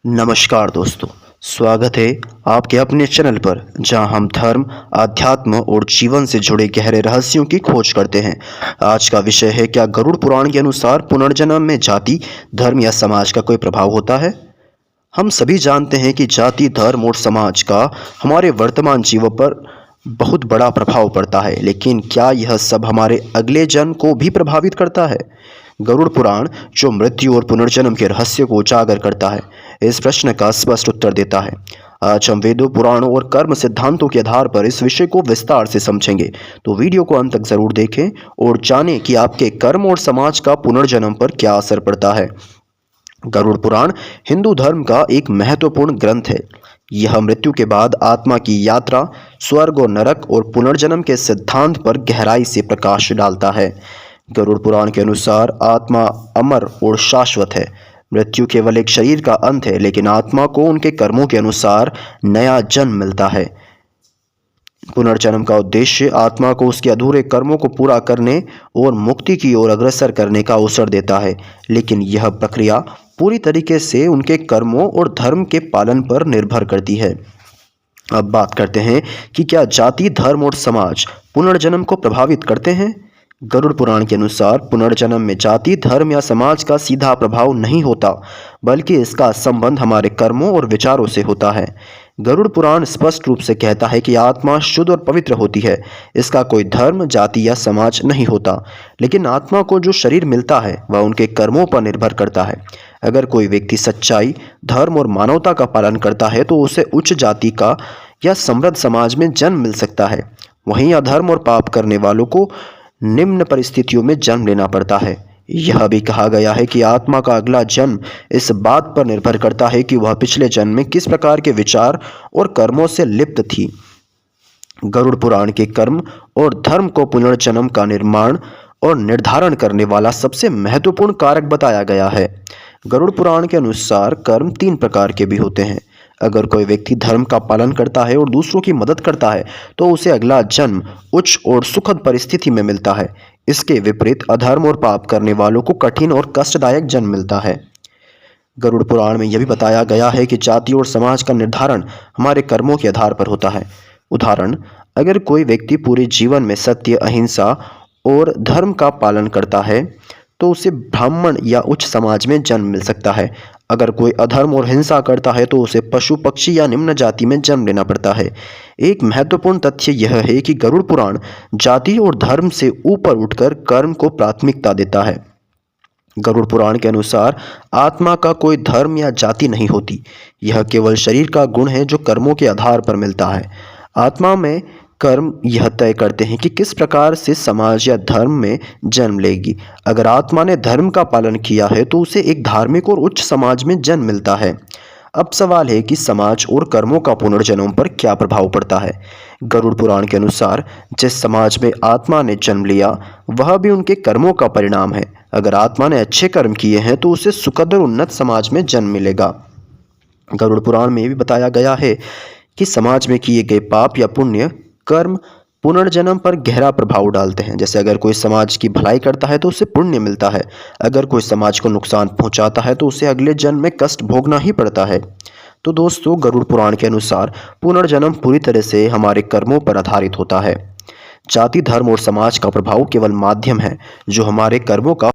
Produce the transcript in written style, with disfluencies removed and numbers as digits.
नमस्कार दोस्तों, स्वागत है आपके अपने चैनल पर जहां हम धर्म, आध्यात्म और जीवन से जुड़े गहरे रहस्यों की खोज करते हैं। आज का विषय है, क्या गरुड़ पुराण के अनुसार पुनर्जन्म में जाति, धर्म या समाज का कोई प्रभाव होता है। हम सभी जानते हैं कि जाति, धर्म और समाज का हमारे वर्तमान जीवन पर बहुत बड़ा प्रभाव पड़ता है, लेकिन क्या यह सब हमारे अगले जन्म को भी प्रभावित करता है। गरुड़ पुराण, जो मृत्यु और पुनर्जन्म के रहस्य को उजागर करता है, इस प्रश्न का स्पष्ट उत्तर देता है। आज हम वेदों, पुराणों और कर्म सिद्धांतों के आधार पर इस विषय को विस्तार से समझेंगे। तो वीडियो को अंत तक जरूर देखें और जानें कि आपके कर्म और समाज का पुनर्जन्म पर क्या असर पड़ता है। गरुड़ पुराण हिंदू धर्म का एक महत्वपूर्ण ग्रंथ है। यह मृत्यु के बाद आत्मा की यात्रा, स्वर्ग और नरक और पुनर्जन्म के सिद्धांत पर गहराई से प्रकाश डालता है। गरुड़ पुराण के अनुसार आत्मा अमर और शाश्वत है। मृत्यु केवल एक शरीर का अंत है, लेकिन आत्मा को उनके कर्मों के अनुसार नया जन्म मिलता है। पुनर्जन्म का उद्देश्य आत्मा को उसके अधूरे कर्मों को पूरा करने और मुक्ति की ओर अग्रसर करने का अवसर देता है, लेकिन यह प्रक्रिया पूरी तरीके से उनके कर्मों और धर्म के पालन पर निर्भर करती है। अब बात करते हैं कि क्या जाति, धर्म और समाज पुनर्जन्म को प्रभावित करते हैं। गरुड़ पुराण के अनुसार पुनर्जन्म में जाति, धर्म या समाज का सीधा प्रभाव नहीं होता, बल्कि इसका संबंध हमारे कर्मों और विचारों से होता है। गरुड़ पुराण स्पष्ट रूप से कहता है कि आत्मा शुद्ध और पवित्र होती है। इसका कोई धर्म, जाति या समाज नहीं होता, लेकिन आत्मा को जो शरीर मिलता है वह उनके कर्मों पर निर्भर करता है। अगर कोई व्यक्ति सच्चाई, धर्म और मानवता का पालन करता है तो उसे उच्च जाति का या समृद्ध समाज में जन्म मिल सकता है। वहीं अधर्म और पाप करने वालों को निम्न परिस्थितियों में जन्म लेना पड़ता है। यह भी कहा गया है कि आत्मा का अगला जन्म इस बात पर निर्भर करता है कि वह पिछले जन्म में किस प्रकार के विचार और कर्मों से लिप्त थी। गरुड़ पुराण के कर्म और धर्म को पुनर्जन्म का निर्माण और निर्धारण करने वाला सबसे महत्वपूर्ण कारक बताया गया है। गरुड़ पुराण के अनुसार कर्म 3 प्रकार के भी होते हैं। अगर कोई व्यक्ति धर्म का पालन करता है और दूसरों की मदद करता है तो उसे अगला जन्म उच्च और सुखद परिस्थिति में मिलता है। इसके विपरीत अधर्म और पाप करने वालों को कठिन और कष्टदायक जन्म मिलता है। गरुड़ पुराण में यह भी बताया गया है कि जाति और समाज का निर्धारण हमारे कर्मों के आधार पर होता है। उदाहरण, अगर कोई व्यक्ति पूरे जीवन में सत्य, अहिंसा और धर्म का पालन करता है तो उसे ब्राह्मण या उच्च समाज में जन्म मिल सकता है। अगर कोई अधर्म और हिंसा करता है तो उसे पशु, पक्षी या निम्न जाति में जन्म लेना पड़ता है। एक महत्वपूर्ण तथ्य यह है कि गरुड़ पुराण जाति और धर्म से ऊपर उठकर कर्म को प्राथमिकता देता है। गरुड़ पुराण के अनुसार आत्मा का कोई धर्म या जाति नहीं होती। यह केवल शरीर का गुण है जो कर्मों के आधार पर मिलता है। आत्मा में कर्म यह तय करते हैं कि किस प्रकार से समाज या धर्म में जन्म लेगी। अगर आत्मा ने धर्म का पालन किया है तो उसे एक धार्मिक और उच्च समाज में जन्म मिलता है। अब सवाल है कि समाज और कर्मों का पुनर्जन्म पर क्या प्रभाव पड़ता है। गरुड़ पुराण के अनुसार जिस समाज में आत्मा ने जन्म लिया वह भी उनके कर्मों का परिणाम है। अगर आत्मा ने अच्छे कर्म किए हैं तो उसे सुखद और उन्नत समाज में जन्म मिलेगा। गरुड़ पुराण में ये भी बताया गया है कि समाज में किए गए पाप या पुण्य कर्म पुनर्जन्म पर गहरा प्रभाव डालते हैं। जैसे अगर कोई समाज की भलाई करता है तो उसे पुण्य मिलता है। अगर कोई समाज को नुकसान पहुंचाता है तो उसे अगले जन्म में कष्ट भोगना ही पड़ता है। तो दोस्तों, गरुड़ पुराण के अनुसार पुनर्जन्म पूरी तरह से हमारे कर्मों पर आधारित होता है। जाति, धर्म और समाज का प्रभाव केवल माध्यम है जो हमारे कर्मों का